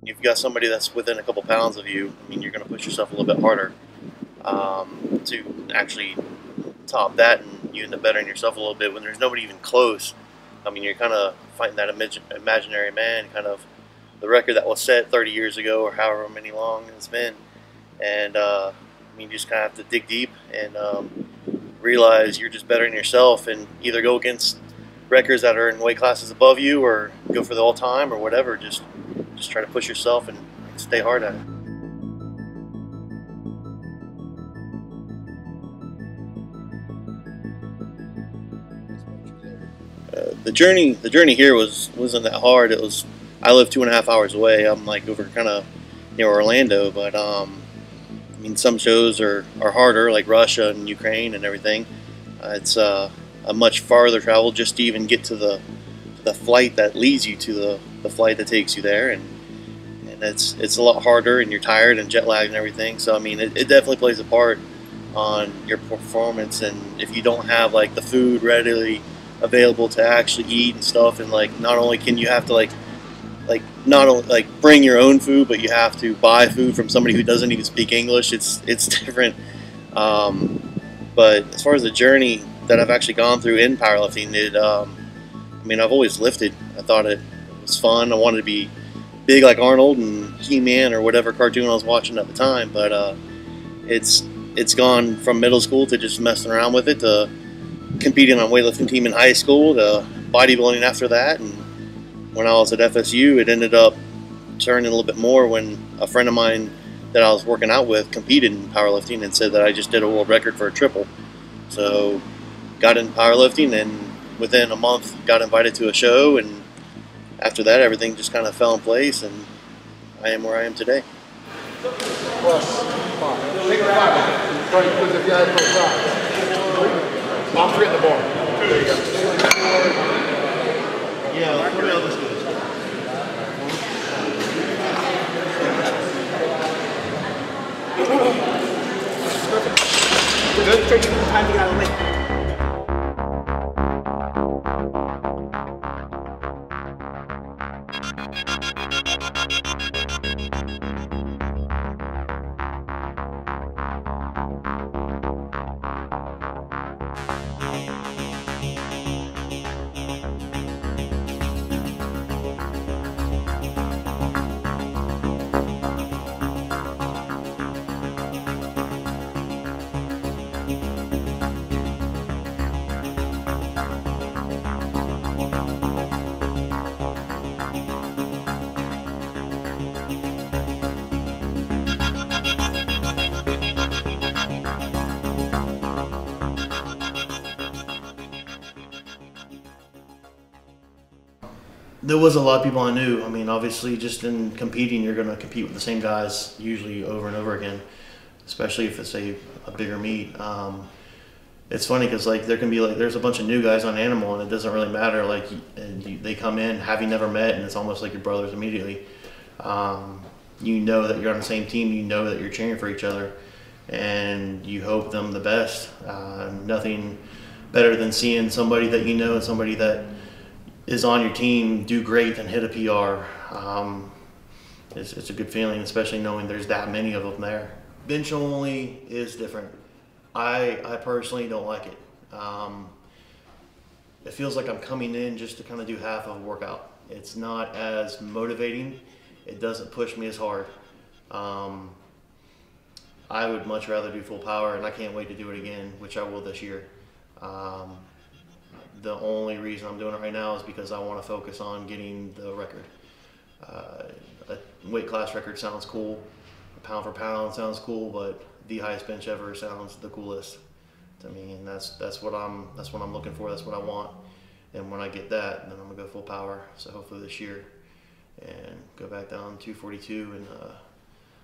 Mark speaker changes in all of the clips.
Speaker 1: you've got somebody that's within a couple pounds of you, I mean, you're going to push yourself a little bit harder to actually top that, and you end up bettering yourself a little bit when there's nobody even close. I mean, you're kind of fighting that imaginary man, kind of the record that was set 30 years ago or however many long it's been. And I mean, you just kind of have to dig deep and realize you're just bettering yourself, and either go against records that are in weight classes above you, or go for the all time or whatever. Just try to push yourself and stay hard at it. The journey here wasn't that hard. It was, I live 2.5 hours away. I'm like over kind of near Orlando, but I mean, some shows are harder, like Russia and Ukraine and everything. It's a much farther travel just to even get to the flight that leads you to the flight that takes you there, and it's a lot harder, and you're tired and jet lagged and everything. So I mean, it definitely plays a part on your performance. And if you don't have like the food readily available to actually eat and stuff, and like not only can you have to like not only like bring your own food, but you have to buy food from somebody who doesn't even speak English. It's different. But as far as the journey that I've actually gone through in powerlifting, I mean, I've always lifted. I thought it was fun. I wanted to be big like Arnold and He-Man or whatever cartoon I was watching at the time. But it's gone from middle school to just messing around with it, to competing on a weightlifting team in high school, to bodybuilding after that. And when I was at FSU, it ended up turning a little bit more when a friend of mine that I was working out with competed in powerlifting and said that I just did a world record for a triple. So got into powerlifting, and within a month got invited to a show, and after that everything just kind of fell in place, and I am where I am today.
Speaker 2: Plus 5. Take a 5 right, because if you had no sides. I'm forgetting the bar. There you go.
Speaker 1: Yeah, what else is
Speaker 3: Good. Take your time to get out of the way.
Speaker 1: There was a lot of people I knew. I mean, obviously, just in competing, you're going to compete with the same guys usually over and over again, especially if it's a bigger meet. It's funny because like there can be like there's a bunch of new guys on Animal, and it doesn't really matter. Like they come in having never met, and it's almost like your brothers immediately. You know that you're on the same team. You know that you're cheering for each other, and you hope them the best. Nothing better than seeing somebody that you know and somebody that is on your team do great and hit a PR. It's a good feeling, especially knowing there's that many of them there. Bench only is different. I personally don't like it. It feels like I'm coming in just to kind of do half of a workout. It's not as motivating. It doesn't push me as hard. I would much rather do full power, and I can't wait to do it again, which I will this year. The only reason I'm doing it right now is because I want to focus on getting the record. A weight class record sounds cool, pound for pound sounds cool, but the highest bench ever sounds the coolest to me, and that's what I'm looking for. That's what I want, and when I get that, then I'm gonna go full power. So hopefully this year, and go back down 242 and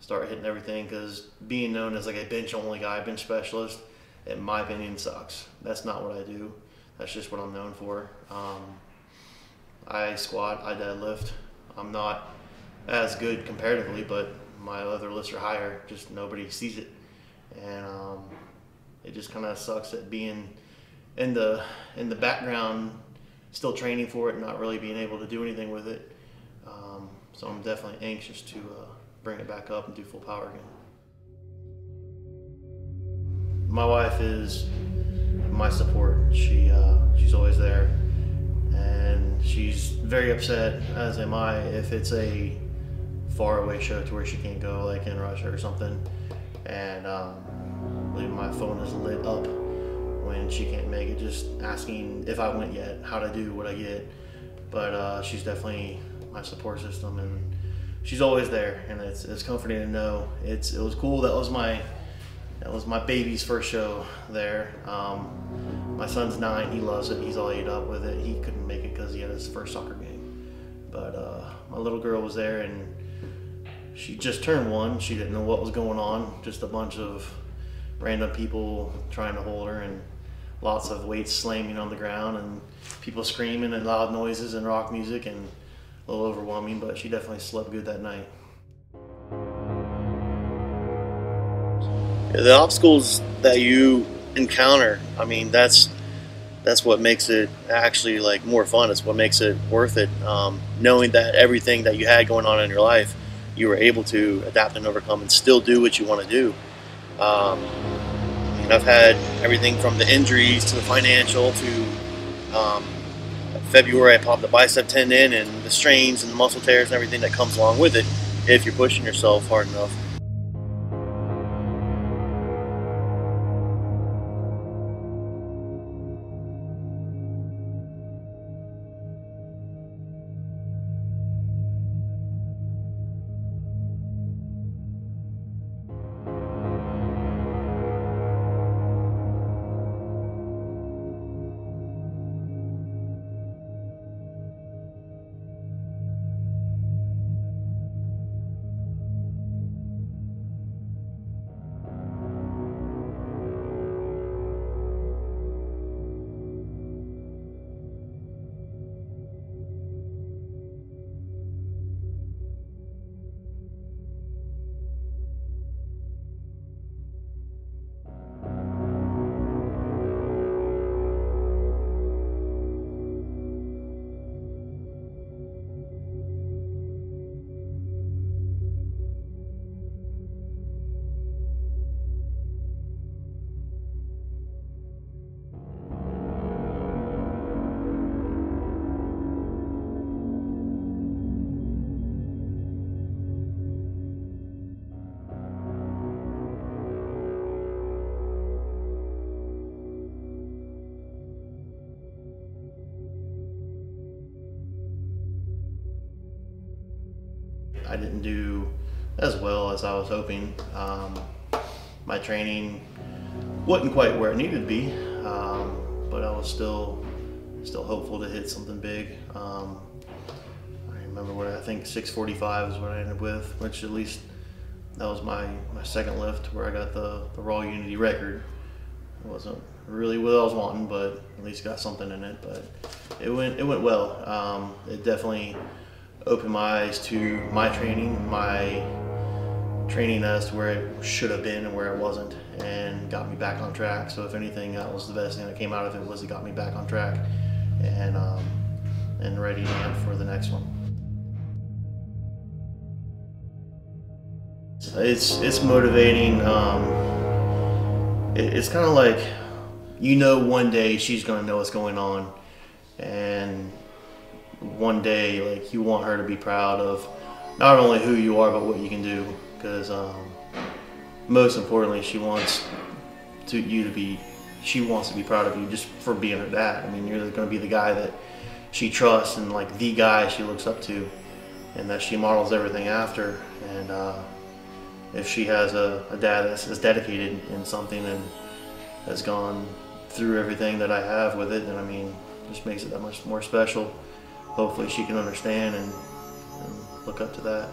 Speaker 1: start hitting everything. Because being known as like a bench only guy, bench specialist, in my opinion, sucks. That's not what I do. That's just what I'm known for. I squat, I deadlift. I'm not as good comparatively, but my other lifts are higher. Just nobody sees it, and it just kind of sucks at being in the background, still training for it, and not really being able to do anything with it. So I'm definitely anxious to bring it back up and do full power again. My wife is my support. She's always there, and she's very upset, as am I, if it's a faraway show to where she can't go, like in Russia or something. And I believe my phone is lit up when she can't make it, just asking if I went yet, how'd I do, what'd I get. But she's definitely my support system, and she's always there, and it's comforting to know. It was cool. That was my baby's first show there. My son's 9. He loves it. He's all ate up with it. He couldn't make it because he had his first soccer game. But my little girl was there, and she just turned 1. She didn't know what was going on. Just a bunch of random people trying to hold her, and lots of weights slamming on the ground, and people screaming and loud noises and rock music, and a little overwhelming, but she definitely slept good that night. The obstacles that you encounter, I mean, that's what makes it actually like more fun. It's what makes it worth it. Knowing that everything that you had going on in your life, you were able to adapt and overcome and still do what you want to do. I've had everything from the injuries to the financial to February I popped the bicep tendon and the strains and the muscle tears and everything that comes along with it if you're pushing yourself hard enough. I didn't do as well as I was hoping. My training wasn't quite where it needed to be, but I was still hopeful to hit something big. I remember what I think 645 is what I ended with, which at least that was my second lift where I got the raw Unity record. It wasn't really what I was wanting, but at least got something in it. But it went well. It definitely opened my eyes to my training as to where it should have been and where it wasn't, and got me back on track. So if anything, that was the best thing that came out of it, was it got me back on track and ready for the next one. It's motivating. It's kind of like, you know, one day she's gonna know what's going on, and one day, like, you want her to be proud of not only who you are but what you can do, because most importantly, she wants to be proud of you just for being her dad. I mean, you're going to be the guy that she trusts, and like the guy she looks up to, and that she models everything after. And if she has a dad that's dedicated in something and has gone through everything that I have with it, then I mean, it just makes it that much more special. Hopefully she can understand and look up to that.